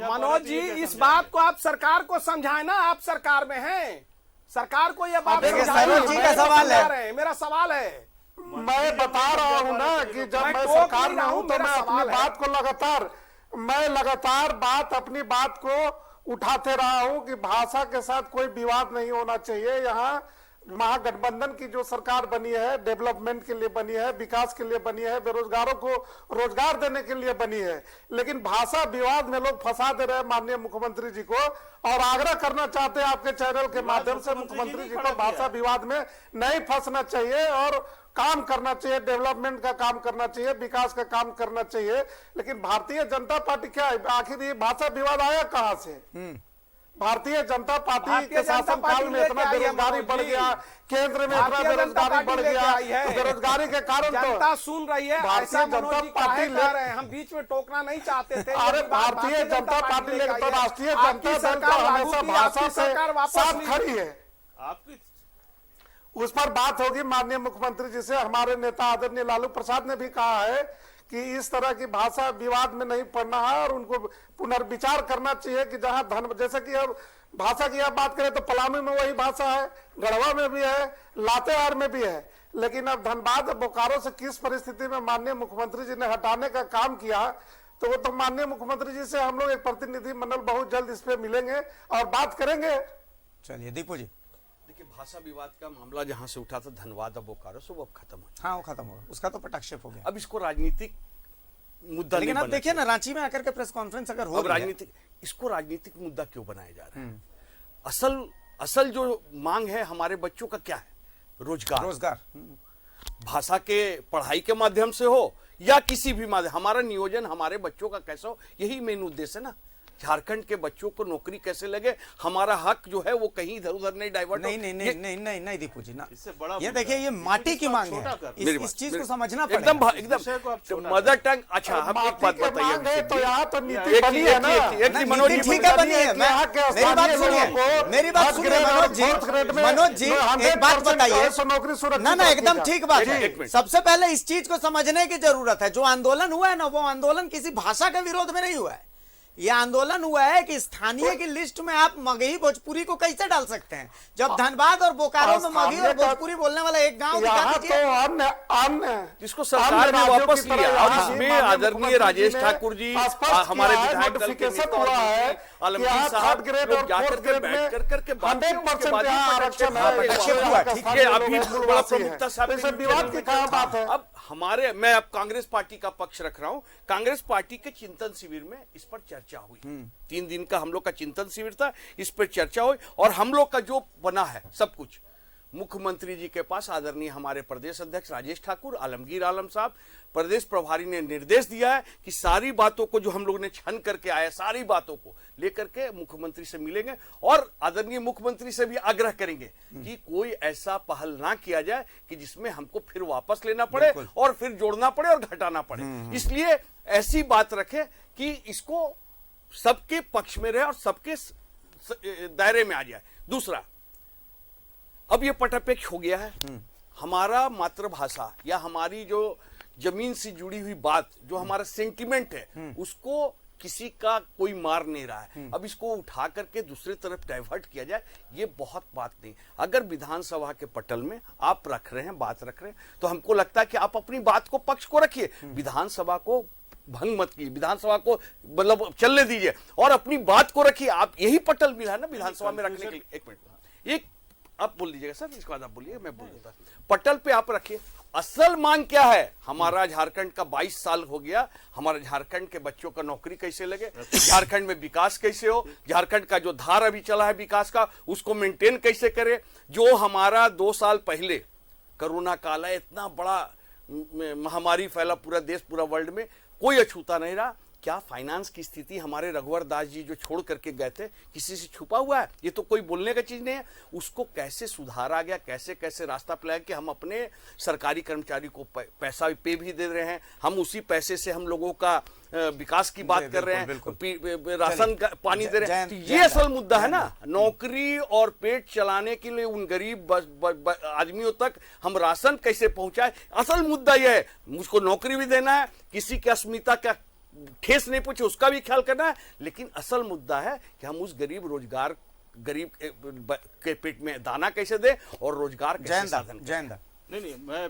[SPEAKER 11] मनोज जी, इस बात को आप सरकार को समझाए ना, आप सरकार में हैं, सरकार को यह बात समझाए। मेरा सवाल है,
[SPEAKER 12] मैं बता रहा हूं ना कि जब मैं सरकार में हूं तो मैं अपनी बात को लगातार अपनी बात को उठाते रहा हूं कि भाषा के साथ कोई विवाद नहीं होना चाहिए। यहाँ महागठबंधन की जो सरकार बनी है, डेवलपमेंट के लिए बनी है, विकास के लिए बनी है, बेरोजगारों को रोजगार देने के लिए बनी है। लेकिन भाषा विवाद में लोग फंसा दे रहे हैं माननीय मुख्यमंत्री जी को, और आग्रह करना चाहते हैं आपके चैनल के माध्यम से मुख्यमंत्री जी को भाषा विवाद में नहीं फंसना चाहिए और काम करना चाहिए, डेवलपमेंट का काम करना चाहिए, विकास का काम करना चाहिए। लेकिन भारतीय जनता पार्टी क्या है, आखिर ये भाषा विवाद आया कहां से? भारतीय जनता पार्टी के शासन काल में इतना बेरोजगारी बढ़ गया, केंद्र में इतना बेरोजगारी बढ़ गया, तो बेरोजगारी के कारण
[SPEAKER 11] जनता सुन रही है।
[SPEAKER 12] भारतीय जनता पार्टी ले रहे
[SPEAKER 11] हैं, हम बीच में टोकना नहीं चाहते थे।
[SPEAKER 12] अरे भारतीय जनता पार्टी लेकर तो राष्ट्रीय जनता दल का हमेशा भाषा से साथ खड़ी है।
[SPEAKER 4] आपकी
[SPEAKER 12] उस पर बात होगी माननीय मुख्यमंत्री जी से। हमारे नेता आदरणीय लालू प्रसाद ने भी कहा है कि इस तरह की भाषा विवाद में नहीं पड़ना है और उनको पुनर्विचार करना चाहिए कि जहां धन, जैसे कि अब भाषा की आप बात करें तो पलामू में वही भाषा है, गढ़वा में भी है, लातेहार में भी है। लेकिन अब धनबाद बोकारो से किस परिस्थिति में माननीय मुख्यमंत्री जी ने हटाने का काम किया, तो वो तो माननीय मुख्यमंत्री जी से हम लोग एक प्रतिनिधि मंडल बहुत जल्द इस पे मिलेंगे और बात करेंगे।
[SPEAKER 10] चलिए दीपू जी,
[SPEAKER 9] देखिए भाषा विवाद का मामला जहां से उठा था धनबाद और बोकारो से, वो अब खत्म हो,
[SPEAKER 10] हाँ वो खत्म हो, उसका तो पटाक्षेप हो गया।
[SPEAKER 9] अब इसको राजनीतिक मुद्दा
[SPEAKER 10] लेकिन
[SPEAKER 9] नहीं
[SPEAKER 10] आप
[SPEAKER 9] बनना
[SPEAKER 10] देखिए ना, रांची में आकर के प्रेस कॉन्फ्रेंस अगर हो
[SPEAKER 9] अब
[SPEAKER 10] रही है,
[SPEAKER 9] राजनीतिक, इसको राजनीतिक मुद्दा क्यों बनाया जा रहा है? असल जो मांग है हमारे बच्चों का क्या है? रोजगार। भाषा के पढ़ाई के माध्यम से हो या किसी भी माध्यम, हमारा नियोजन हमारे बच्चों का कैसा हो, यही मेन उद्देश्य है ना। झारखंड के बच्चों को नौकरी कैसे लगे, हमारा हक जो है वो कहीं इधर उधर नहीं डाइवर्ट।
[SPEAKER 10] नहीं दीपू जी ना,
[SPEAKER 4] इससे बड़ा
[SPEAKER 10] ये देखिए, ये माटी की मांग है, इस चीज को समझना पड़ेगा।
[SPEAKER 9] एकदम मदर टंग। अच्छा, हम एक बात बताइए,
[SPEAKER 12] तो यहाँ तो नीति बनी है ना,
[SPEAKER 9] मनोज जी,
[SPEAKER 10] ठीक है, बनी है। मेरी बात सुनिए मनोज जी, एक बात बताइए ना, एकदम ठीक बात है। सबसे पहले इस चीज को समझने की जरूरत है, जो आंदोलन हुआ है ना, वो आंदोलन किसी भाषा के विरोध में नहीं हुआ है। ये आंदोलन हुआ है कि स्थानीय की लिस्ट में आप मगही भोजपुरी को कैसे डाल सकते हैं, जब धनबाद और बोकारो में मगही और भोजपुरी बोलने वाला एक गांव दिखा दीजिए,
[SPEAKER 9] जिसको सरकार ने वापस लिया। और इसमें आदरणीय राजेश ठाकुर जी, हमारे विधायक दल के नेता आलमगीर साहब लोग जाकर के बैठ करके बात बड़ा प्रमुखता से। अब हमारे, मैं अब कांग्रेस पार्टी का पक्ष रख रहा हूं। कांग्रेस पार्टी के चिंतन शिविर में इस पर चर्चा हुई। 3 दिन का हम लोग का चिंतन शिविर था, इस पर चर्चा हुई और हम लोग का जो बना है सब कुछ मुख्यमंत्री जी के पास आदरणीय हमारे प्रदेश अध्यक्ष राजेश ठाकुर, आलमगीर आलम साहब, प्रदेश प्रभारी ने निर्देश दिया है कि सारी बातों को जो हम लोग ने छन करके आया, सारी बातों को लेकर के मुख्यमंत्री से मिलेंगे और आदरणीय मुख्यमंत्री से भी आग्रह करेंगे कि कोई ऐसा पहल ना किया जाए कि जिसमें हमको फिर वापस लेना पड़े और फिर जोड़ना पड़े और घटाना पड़े। इसलिए ऐसी बात रखें कि इसको सबके पक्ष में रहे और सबके दायरे में आ जाए। दूसरा, अब ये पटापेक्ष हो गया है। हमारा मातृभाषा या हमारी जो जमीन से जुड़ी हुई बात, जो हमारा सेंटिमेंट है, उसको किसी का कोई मार नहीं रहा है। अब इसको उठा करके दूसरी तरफ डाइवर्ट किया जाए, ये बहुत बात नहीं। अगर विधानसभा के पटल में आप रख रहे हैं, बात रख रहे हैं, तो हमको लगता है कि आप अपनी बात को, पक्ष को रखिए, विधानसभा को भंग मत कीजिए, विधानसभा को मतलब चलने दीजिए और अपनी बात को रखिए। आप यही पटल मिला है ना विधानसभा में रखने के लिए। एक मिनट, एक आप बोल लीजिएगा सर, इसके बाद आप बोलिए, मैं बोल देता। पटल पे आप रखिए, असल मांग क्या है। हमारा झारखंड का 22 साल हो गया, हमारे झारखंड के बच्चों का नौकरी कैसे लगे, झारखंड में विकास कैसे हो, झारखंड का जो धार अभी चला है विकास का, उसको मेंटेन कैसे करे। जो हमारा 2 साल पहले कोरोना काल है, इतना बड़ा महामारी फैला पूरा देश, पूरा वर्ल्ड में, कोई अछूता नहीं रहा। क्या फाइनेंस की स्थिति हमारे रघुवर दास जी जो छोड़ करके गए थे, किसी से छुपा हुआ है? ये तो कोई बोलने का चीज नहीं है। उसको कैसे सुधारा गया, कैसे कैसे रास्ता अपनाया कि हम अपने सरकारी कर्मचारी को पैसा पे भी दे रहे हैं, हम उसी पैसे से हम लोगों का विकास की बात कर रहे हैं, राशन का पानी दे रहे हैं। तो ये असल मुद्दा है ना, नौकरी और पेट चलाने के लिए उन गरीब आदमियों तक हम राशन कैसे पहुंचाए, असल मुद्दा यह है। मुझको नौकरी भी देना है, किसी की अस्मिता का ठेस नहीं पूछे उसका भी ख्याल करना है, लेकिन असल मुद्दा है कि हम उस गरीब के पेट में दाना कैसे दे और रोजगार कैसे साधन।
[SPEAKER 4] नहीं, मैं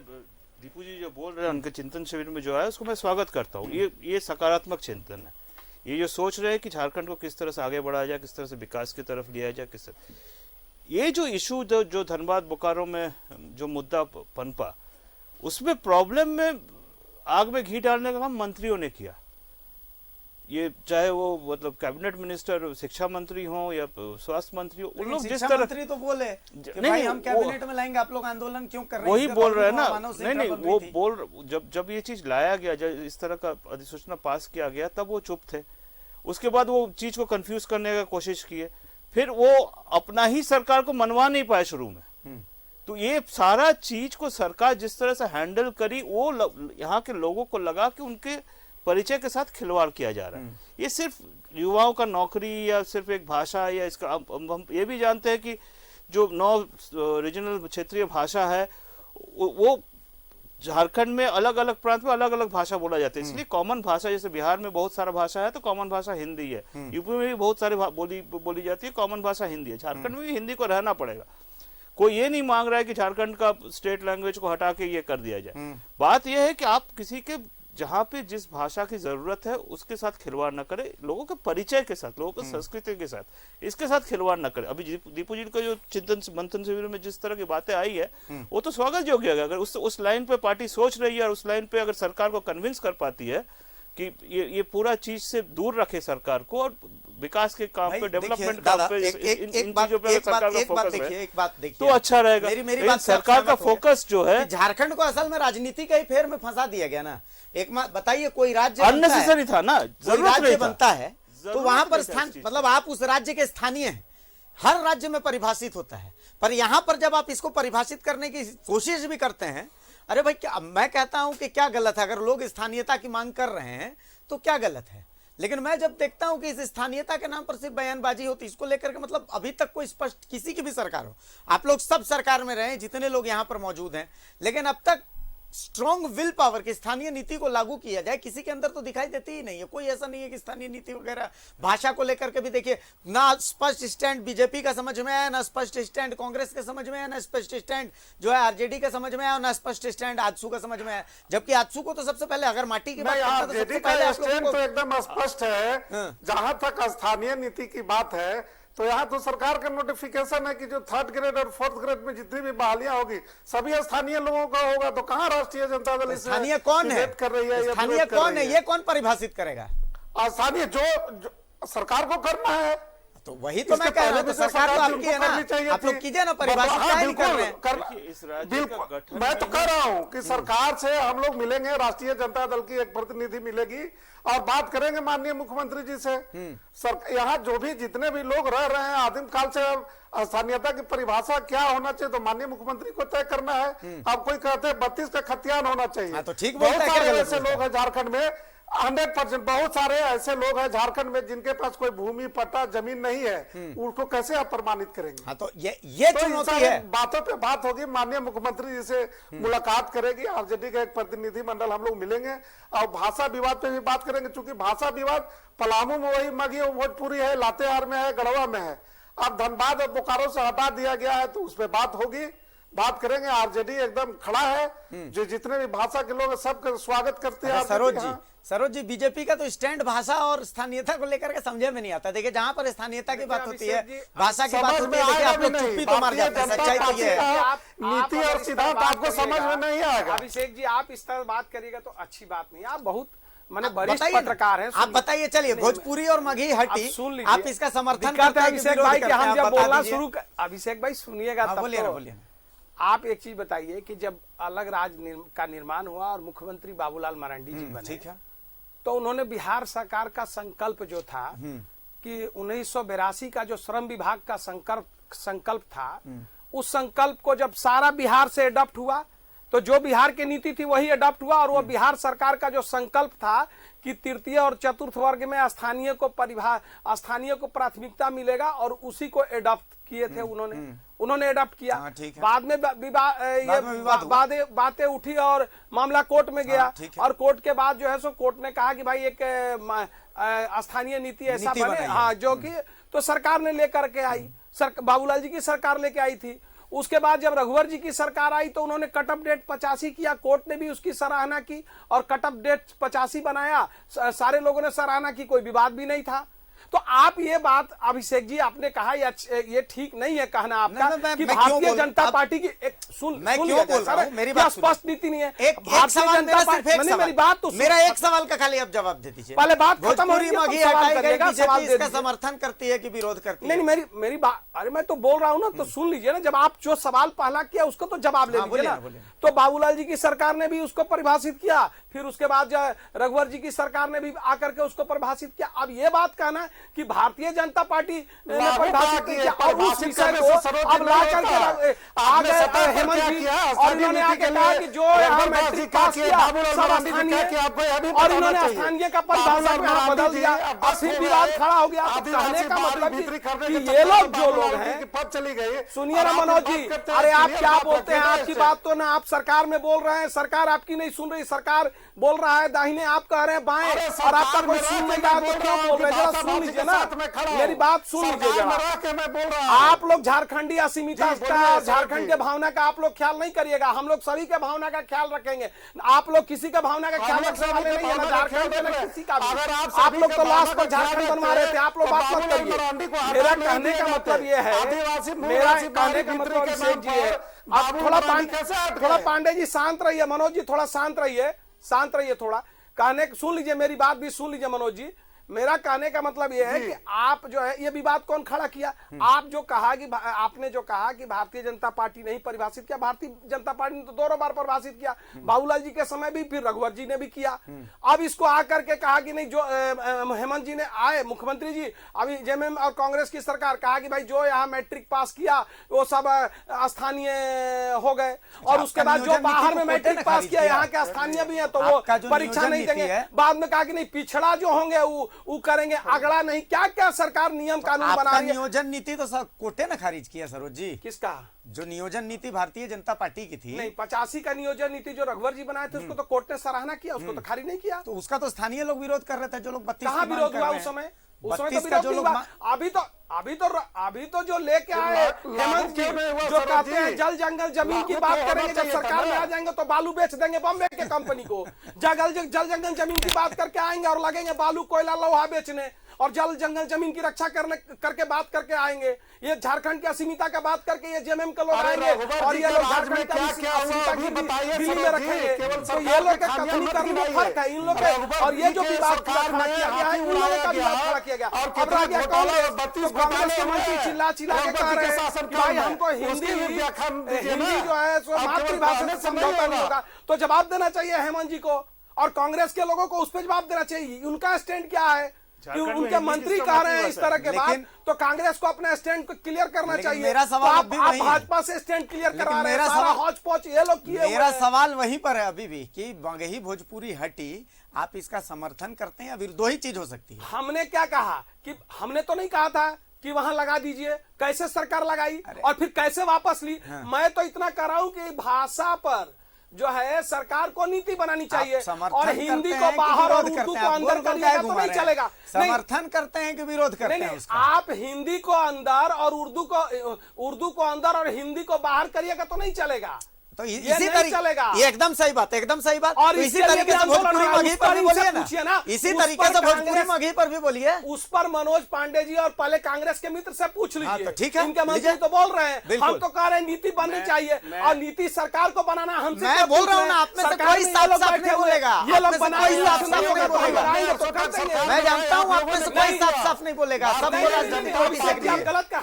[SPEAKER 4] दीपू जी जो बोल रहे हैं उनके चिंतन शिविर में जो है उसको मैं स्वागत करता हूँ। ये सकारात्मक चिंतन है। ये जो सोच रहे हैं कि झारखंड को किस तरह से आगे बढ़ाया जाए, किस तरह से विकास की तरफ लिया जाए, किस तरह, ये जो इशू जो धनबाद बोकारो में जो मुद्दा पनपा, उसमें प्रॉब्लम में आग में घी डालने का काम मंत्रियों ने किया। ये चाहे वो मतलब कैबिनेट मिनिस्टर, शिक्षा मंत्री हो या स्वास्थ्य मंत्री हो, उन लोग जिस तरह
[SPEAKER 10] मंत्री तो बोले कि भाई हम कैबिनेट में लाएंगे, आप लोग आंदोलन क्यों कर रहे हैं,
[SPEAKER 4] वही बोल रहे हैं ना। नहीं, वो बोल, जब ये चीज लाया गया, जब इस तरह का अधिसूचना पास किया गया, तब वो चुप थे। उसके बाद वो चीज को कंफ्यूज करने का कोशिश किए, फिर वो अपना ही सरकार को मनवा नहीं पाए शुरू में। तो ये सारा चीज को सरकार जिस तरह से हैंडल करी, वो यहाँ के लोगों को लगा कि उनके परिचय के साथ खिलवाड़ किया जा रहा है। ये सिर्फ युवाओं का नौकरी या सिर्फ एक भाषा या इसका, हम ये भी जानते हैं कि जो 9 रीजनल क्षेत्रीय भाषा है वो झारखंड में अलग अलग प्रांत में अलग अलग भाषा बोला जाता है। इसलिए कॉमन भाषा, जैसे बिहार में बहुत सारा भाषा है तो कॉमन भाषा हिंदी है, यूपी में भी बहुत सारी बोली जाती है, कॉमन भाषा हिंदी है। झारखंड में भी हिंदी को रहना पड़ेगा। कोई ये नहीं मांग रहा है कि झारखंड का स्टेट लैंग्वेज को हटा के ये कर दिया जाए। बात यह है कि आप किसी के जहाँ पे जिस भाषा की जरूरत है उसके साथ खिलवाड़ न करे, लोगों के परिचय के साथ, लोगों की संस्कृति के साथ, इसके साथ खिलवाड़ न करे। अभी दीपू जी का जो चिंतन मंथन शिविर में जिस तरह की बातें आई है, वो तो स्वागत योग्य है। अगर उस लाइन पे पार्टी सोच रही है और उस लाइन पे अगर सरकार को कन्विंस कर पाती है, कि ये पूरा चीज से दूर रखे सरकार को और विकास के काम
[SPEAKER 1] भाई,
[SPEAKER 4] पे, डेवलपमेंट
[SPEAKER 1] दादा,
[SPEAKER 4] काम पे,
[SPEAKER 1] एक बात देखिए,
[SPEAKER 4] तो अच्छा रहेगा।
[SPEAKER 1] मेरी बात से
[SPEAKER 4] सरकार
[SPEAKER 1] आप
[SPEAKER 4] का
[SPEAKER 1] सहमत हो गए
[SPEAKER 4] फोकस जो है
[SPEAKER 1] कि झारखंड को असल में राजनीति के ही फेर में फंसा दिया गया ना। एक बताइए, कोई राज्य बनता है,
[SPEAKER 4] अननेसेसरी था ना,
[SPEAKER 1] कोई
[SPEAKER 4] जरूरत
[SPEAKER 1] राज्य
[SPEAKER 4] नहीं था।
[SPEAKER 1] बनता है तो
[SPEAKER 4] जरूरत
[SPEAKER 1] वहां पर
[SPEAKER 4] नहीं था
[SPEAKER 1] स्थान,
[SPEAKER 4] इस चीज
[SPEAKER 1] मतलब आप उस राज्य के स्थानीय हैं, हर राज्य में परिभाषित होता है, पर यहां पर जब आप इसको परिभाषित करने की कोशिश भी करते हैं, अरे भाई क्या, मैं कहता हूं कि क्या गलत है? अगर लोग स्थानीयता की मांग कर रहे हैं तो क्या गलत है? लेकिन मैं जब देखता हूं कि इस स्थानीयता के नाम पर सिर्फ बयानबाजी होती, इसको लेकर के मतलब अभी तक कोई स्पष्ट, किसी की भी सरकार हो, आप लोग सब सरकार में रहे, जितने लोग यहां पर मौजूद हैं, लेकिन अब तक स्ट्रॉन्ग विल पावर की स्थानीय नीति को लागू किया जाए किसी के अंदर तो दिखाई देती ही नहीं है। कोई ऐसा नहीं है कि स्थानीय नीति वगैरह, भाषा को लेकर के भी देखिए, ना स्पष्ट स्टैंड बीजेपी का समझ में आया, ना स्पष्ट स्टैंड कांग्रेस के समझ में आया, ना स्पष्ट स्टैंड जो है आरजेडी का समझ में आया, ना स्पष्ट स्टैंड आजसू का समझ में आया। जबकि आजसू को तो सबसे पहले, अगर माटी की बात करते हैं तो सबसे पहले
[SPEAKER 12] स्टैंड तो एकदम स्पष्ट है। जहां तक स्थानीय नीति की बात है तो यहाँ तो सरकार का नोटिफिकेशन है कि जो 3rd ग्रेड और 4th ग्रेड में जितनी भी बहालियां होगी सभी स्थानीय लोगों का होगा। तो कहाँ राष्ट्रीय जनता दल
[SPEAKER 1] स्थानीय कौन है,
[SPEAKER 12] कर रही है?
[SPEAKER 1] स्थानीय कौन है, ये कौन परिभाषित करेगा?
[SPEAKER 12] स्थानीय जो सरकार को करना है,
[SPEAKER 1] तो वही तो मैं कह रहा हूं, सरकार तो आपकी है ना, आप लोग कीजिए ना परिभाषित, क्या नहीं कर रहे हैं?
[SPEAKER 12] बिल्कुल, मैं तो कह रहा हूं कि सरकार से हम लोग मिलेंगे, राष्ट्रीय जनता दल की एक प्रतिनिधि मिलेगी और बात करेंगे माननीय मुख्यमंत्री जी से। यहाँ जो भी जितने भी लोग रह रहे हैं आदिम काल से, स्थानीयता की परिभाषा क्या होना चाहिए तो माननीय मुख्यमंत्री को तय करना है। अब कोई कहते हैं 32 का खतियान होना चाहिए,
[SPEAKER 1] तो ठीक
[SPEAKER 12] बहुत सारे ऐसे लोग हैं झारखंड में, 100% बहुत सारे ऐसे लोग हैं झारखंड में जिनके पास कोई भूमि पट्टा जमीन नहीं है, उनको कैसे आप प्रमाणित करेंगे?
[SPEAKER 1] हाँ, तो ये चुनौती है।
[SPEAKER 12] बातों पे बात होगी, माननीय मुख्यमंत्री जी से मुलाकात करेगी, आरजेडी का एक प्रतिनिधि मंडल हम लोग मिलेंगे और भाषा विवाद पे भी बात करेंगे। चूंकि भाषा विवाद पलामू में वही, मगही भोजपुरी है, लातेहार में है, गढ़वा में है, अब धनबाद और बोकारो से हटा दिया गया है, तो उस पर बात होगी, बात करेंगे। आरजेडी एकदम खड़ा है, जो जितने भी भाषा के लोग सबका स्वागत करते हैं।
[SPEAKER 1] सरोज जी, बीजेपी का तो स्टैंड भाषा और स्थानीयता को लेकर के समझे में नहीं आता। देखिए, जहां पर स्थानीयता की बात होती है, भाषा की बात होती है, देखिए आप लोग चुप्पी तो मार जाते हैं। सच्चाई तो ये है,
[SPEAKER 12] नीति और सिद्धांत आपको समझ में नहीं आएगा।
[SPEAKER 11] अभिषेक जी, आप इस तरह बात करिएगा तो अच्छी बात नहीं। आप बहुत मैंने वरिष्ठ पत्रकार हैं,
[SPEAKER 1] आप बताइए। चलिए, भोजपुरी और मगही हटी,
[SPEAKER 11] सुन लीजिए,
[SPEAKER 1] आप इसका समर्थन करते हैं
[SPEAKER 11] अभिषेक भाई कि हम जब बोलना शुरू, अभिषेक भाई सुनिएगा,
[SPEAKER 1] बोलिए।
[SPEAKER 11] आप एक चीज बताइए कि जब अलग राज्य का निर्माण हुआ और मुख्यमंत्री बाबूलाल मरांडी जी बने,
[SPEAKER 1] ठीक है,
[SPEAKER 11] तो उन्होंने बिहार सरकार का संकल्प जो था कि 1982 का जो श्रम विभाग का संकल्प था, उस संकल्प को जब सारा बिहार से अडॉप्ट हुआ तो जो बिहार की नीति थी वही अडॉप्ट हुआ, और वो बिहार सरकार का जो संकल्प था कि तृतीय और चतुर्थ वर्ग में स्थानीय को प्राथमिकता मिलेगा, और उसी को अडॉप्ट किए थे उन्होंने अडॉप्ट किया। बाद में बातें उठी और मामला कोर्ट में गया, और कोर्ट के बाद जो है सो कोर्ट ने कहा कि भाई एक स्थानीय नीति ऐसा बने, हाँ, जो कि तो सरकार ने लेकर के आई, बाबूलाल जी की सरकार लेके आई थी। उसके बाद जब रघुवर जी की सरकार आई तो उन्होंने कट ऑफ डेट 85 किया, कोर्ट ने भी उसकी सराहना की और कट ऑफ डेट 85 बनाया, सारे लोगों ने सराहना की, कोई विवाद भी नहीं था। तो आप ये बात अभिषेक जी आपने कहा ये ठीक नहीं है कहना आपका कि भारतीय जनता पार्टी की एक
[SPEAKER 1] मैं क्यों बोल रहा हूं, मेरी बात
[SPEAKER 11] स्पष्ट नीति नहीं है।
[SPEAKER 1] एक सवाल,
[SPEAKER 11] मेरी बात तो
[SPEAKER 1] मेरा एक सवाल का खाली अब जवाब दे दीजिए।
[SPEAKER 11] पहले बात खत्म हो रही है,
[SPEAKER 1] बीजेपी इसका समर्थन करती है कि विरोध करती है?
[SPEAKER 11] नहीं, मेरी बात, अरे मैं तो बोल रहा हूं ना, तो सुन लीजिए ना, जब आप जो सवाल पहला किया उसको तो जवाब ले लीजिए ना। तो बाबूलाल जी की सरकार ने भी उसको परिभाषित किया, फिर उसके बाद रघुवर जी की सरकार ने भी आकर के उसको परिभाषित किया। अब ये बात कहना कि भारतीय जनता पार्टी ने परिभाषित किया और उस विषय को अब ला करके आ गए हेमंत जी, और इन्होंने आके कहा कि जो यहाँ मैट्रिक पास किया सब स्थानीय, और इन्होंने स्थानीय का परिभाषा में यहाँ बदल दिया, और फिर विवाद खड़ा हो गया। तो कहने का मतलब कि ये लोग जो लोग हैं, सुनिए ना मनोज जी, अरे आप क्या बोलते हैं, आपकी बात तो ना आप सरकार में बोल रहे हैं, सरकार आपकी नहीं सुन रही, सरकार बोल रहा है दाहिने, आप कह रहे हैं बाएं, और आपका कोई सुन नहीं रहा, तो क्यों बोल रहे हैं? जरा सुन लीजिए ना, मेरी बात सुन लीजिए जरा। आप लोग झारखंडी अस्मिता का, झारखंड के भावना का आप लोग ख्याल नहीं करिएगा, हम लोग सभी के भावना का ख्याल रखेंगे। आप लोग किसी का भावना का ख्याल रखने वाले नहीं है, ना झारखंड में किसी का भी। आप लोग तो लास्ट पर झारखंड बनवा रहे थे, आप लोग बात मत करिए। मेरा कहने का मतलब ये है, मेरा कहने का मतलब अभिषेक जी है, आप थोड़ा पांडे जी शांत रहिए, मनोज जी थोड़ा शांत रहिए थोड़ा। सुन लीजिए मेरी बात भी सुन लीजिए मनोज जी। मेरा कहने का मतलब यह है कि आप जो है, ये विवाद कौन खड़ा किया? आप जो कहा कि आपने जो कहा कि भारतीय जनता पार्टी नहीं परिभाषित किया, भारतीय जनता पार्टी ने तो 2 बार परिभाषित किया, बाबूलाल जी के समय भी, फिर रघुवर जी ने भी किया। अब इसको आकर के कहा कि नहीं, जो हेमंत जी ने आए, मुख्यमंत्री जी, अभी जेएमएम और कांग्रेस की सरकार कहा कि भाई जो यहाँ मैट्रिक पास किया वो सब स्थानीय हो गए, और उसके बाद जो बाहर में मैट्रिक पास किया यहाँ के स्थानीय भी है तो वो परीक्षा नहीं देंगे। बाद में कहा कि नहीं, पिछड़ा जो होंगे वो करेंगे, अगला नहीं। क्या क्या सरकार नियम कानून बना रही है।
[SPEAKER 10] नियोजन नीति तो सब कोर्टे ने खारिज किया सरोज जी।
[SPEAKER 11] किसका?
[SPEAKER 10] जो नियोजन नीति भारतीय जनता पार्टी की थी।
[SPEAKER 11] नहीं, 85 का नियोजन नीति जो रघुवर जी बनाए थे उसको तो कोर्ट ने सराहना किया, उसको तो खारिज नहीं किया।
[SPEAKER 10] तो उसका तो स्थानीय लोग विरोध कर रहे थे, जो लोग 32
[SPEAKER 11] कहाँ विरोध हुआ उस समय? उस समय तो विरोध नहीं हुआ। अभी तो जो लेके आए हेमंत जी, जो कहते हैं जल जंगल जमीन की बात करेंगे, जब सरकार में आ जाएंगे तो बालू बेच देंगे बॉम्बे के कंपनी को। जल जंगल जमीन की बात करके आएंगे और लगेंगे बालू कोयला लोहा बेचने, और जल जंगल जमीन की रक्षा करके बात करके आएंगे। ये झारखंड की अस्मिता का बात करके ये जेएमएम के लोग आएंगे और ये लोग झारखंड का अस्मिता की दिल्ली में रखेंगे। तो ये लोग का कथनी करने में फर्क है इन लोग के, और ये जो विवाद खड़ा किया गया है, उन लोगों का विवाद खड़ा किया गया। अब रह गया कांग्रेस के मंत्री चिल्ला के कह रहे हैं कि भाई हमको हिंदी जो है सो मातृभाषा से समझौता नहीं होगा। तो जवाब देना चाहिए हेमंत जी को, और कांग्रेस के लोगों को उस पर जवाब देना चाहिए। उनका स्टैंड क्या है कि उनके मंत्री कह रहे हैं इस तरह के बात, तो कांग्रेस को अपना स्टैंड को क्लियर करना चाहिए।
[SPEAKER 10] मेरा सवाल
[SPEAKER 11] आप भाजपा से स्टैंड क्लियर करा रहे हैं, सारा हौच पौच ये लोग किए।
[SPEAKER 10] मेरा सवाल वहीं पर है अभी भी कि मगही भोजपुरी हटी, आप इसका समर्थन करते हैं या विरोध? दो ही चीज हो सकती है।
[SPEAKER 11] हमने क्या कहा कि हमने तो नहीं कहा था कि वहां लगा दीजिए, कैसे सरकार लगाई और फिर कैसे वापस ली। मैं तो इतना कह रहा हूं कि भाषा पर जो है सरकार को नीति बनानी चाहिए, और हिंदी को बाहर और उर्दू को अंदर करिएगा तो नहीं चलेगा।
[SPEAKER 10] समर्थन करते हैं कि विरोध करते हैं उसका?
[SPEAKER 11] आप हिंदी को अंदर और उर्दू को अंदर और हिंदी को बाहर करिएगा तो नहीं चलेगा।
[SPEAKER 10] तो इसी तरीके, ये एकदम सही बात, एकदम सही बात।
[SPEAKER 11] और
[SPEAKER 10] इसी तरीके से भोजपुरी मगही पर भी बोलिए ना, इसी तरीके से भोजपुरी मगही पर भी बोलिए।
[SPEAKER 11] उस पर मनोज पांडे जी और पहले कांग्रेस के मित्र से पूछ लीजिए।
[SPEAKER 10] तो ठीक है,
[SPEAKER 11] इनके मंत्री तो बोल रहे हैं, हम तो कह रहे हैं नीति बननी चाहिए, और नीति सरकार को बनाना हमसे।
[SPEAKER 10] मैं बोल रहा हूँ ना, आप में से कोई साफ नहीं बोलेगा,
[SPEAKER 11] ये लोग
[SPEAKER 10] कोई साफ नहीं बोलेगा। मैं जानता हूँ आप में से कोई साफ नहीं बोलेगा, सब बोला
[SPEAKER 11] गलत का।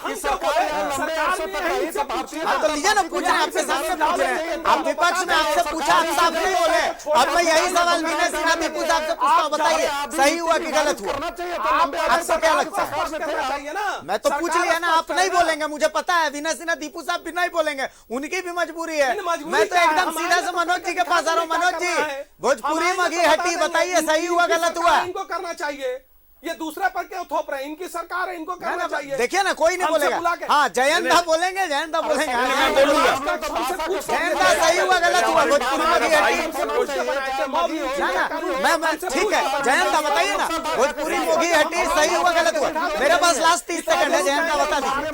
[SPEAKER 10] तो लीजिए ना, पूछ रहे हैं आपके सामने, पूछ रहे हैं आप विपक्ष में, आपसे पूछा आप साफ नहीं बोले। अब मैं यही सवाल विनय सिन्हा दीपू साहब से पूछता हूँ, बताइए सही हुआ कि गलत हुआ? आपको क्या लगता है? मैं तो पूछ लिया ना, आप नहीं बोलेंगे, मुझे पता है। विनय सिन्हा दीपू साहब भी नहीं बोलेंगे, उनकी भी मजबूरी है। मैं तो एकदम सीधा से मनोज जी के पास आ रहा हूँ। मनोज जी, भोजपुरी मगही हटी, बताइए सही हुआ गलत हुआ?
[SPEAKER 11] इनको करना चाहिए, ये दूसरे पर क्यों थोप रहे हैं? इनकी सरकार है, इनको करना चाहिए।
[SPEAKER 10] देखिए ना, कोई नहीं बोलेगा। हाँ, जयंता बोलेंगे, जयंता बोलेंगे। जयंता सही हुआ गलत हुआ? भोजपुरी मगही हटी, मैं ठीक है, जयंता बताइए ना, भोजपुरी मगही हटी सही हुआ गलत हुआ? मेरे पास लास्ट 30 सेकंड है, जयंता बता दीजिए।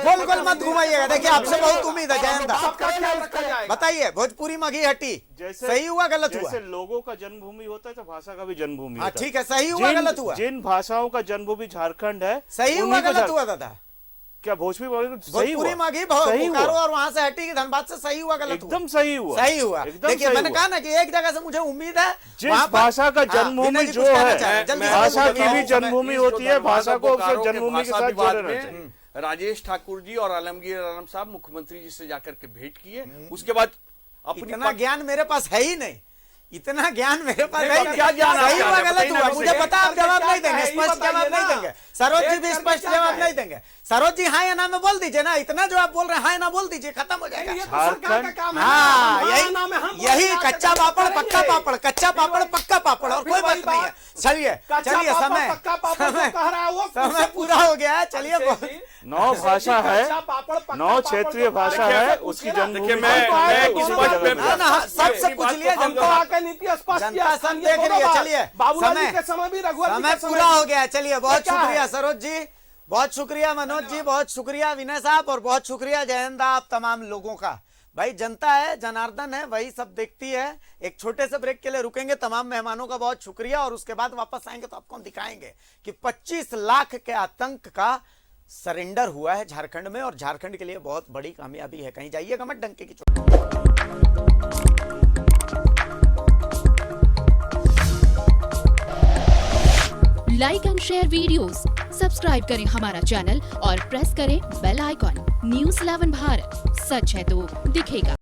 [SPEAKER 10] गोल गोल मत घुमाइएगा, देखिए आपसे बहुत उम्मीद है। जयंता बताइए, भोजपुरी मगही हटी सही हुआ गलत हुआ?
[SPEAKER 4] जैसे लोगों का जन्मभूमि होता है तो भाषा का भी जन्मभूमि होता है।
[SPEAKER 10] ठीक है, सही हुआ गलत हुआ?
[SPEAKER 4] जिन भाषाओं का जन्मभूमि झारखंड है,
[SPEAKER 10] सही हुआ गलत हुआ? दादा
[SPEAKER 4] क्या
[SPEAKER 10] भोजपुरी मगही बोकारो और वहां से हटी धनबाद से सही हुआ गलत?
[SPEAKER 4] एकदम सही हुआ,
[SPEAKER 10] सही हुआ। देखिए मैंने कहा ना कि एक जगह से मुझे उम्मीद है,
[SPEAKER 4] जिस भाषा का जन्मभूमि जो है, भाषा की भी जन्मभूमि होती है, भाषा को जन्मभूमि के साथ जोड़े रहते हैं।
[SPEAKER 9] राजेश ठाकुर जी और आलमगीर आलम साहब मुख्यमंत्री जी से जाकर के भेंट किए, उसके बाद
[SPEAKER 10] इतना ज्ञान मेरे पास है ही नहीं, इतना ज्ञान मेरे पास है।
[SPEAKER 9] क्या ज्ञान?
[SPEAKER 10] सही हुआ गलत हुआ मुझे पता, आप जवाब नहीं देंगे, स्पष्ट जवाब नहीं देंगे। सरोज जी भी स्पष्ट जवाब नहीं देंगे। सरोज जी हाँ या ना में बोल दीजिए ना, इतना जो आप बोल रहे हैं हाँ या ना बोल दीजिए, खत्म हो जाएगा। हाँ, यही कच्चा पापड़ पक्का पापड़, कच्चा पापड़ पक्का पापड़, और कोई बात नहीं है। चलिए चलिए, समय पूरा हो गया है। चलिए,
[SPEAKER 4] 9 भाषा है, 9 क्षेत्रीय भाषा है, उसकी जन्मभूमि।
[SPEAKER 10] सबसे पूछ लिया, जनता सब देख रही है। चलिए, समय पूरा हो गया। चलिए, बहुत शुक्रिया सरोज जी, बहुत शुक्रिया मनोज जी, बहुत शुक्रिया विनय साहब, और बहुत शुक्रिया जयंत आप तमाम लोगों का। भाई जनता है, जनार्दन है, वही सब देखती है। एक छोटे से ब्रेक के लिए रुकेंगे। तमाम मेहमानों का बहुत शुक्रिया, और उसके बाद वापस आएंगे तो आपको हम दिखाएंगे कि 25 लाख के आतंक का सरेंडर हुआ है झारखंड में, और झारखंड के लिए बहुत बड़ी कामयाबी है। कहीं जाइएगा मत, डंके की चोट।
[SPEAKER 13] Like and share videos, subscribe करें हमारा चैनल और प्रेस करें बेल आइकॉन। News 11 भारत, सच है तो दिखेगा।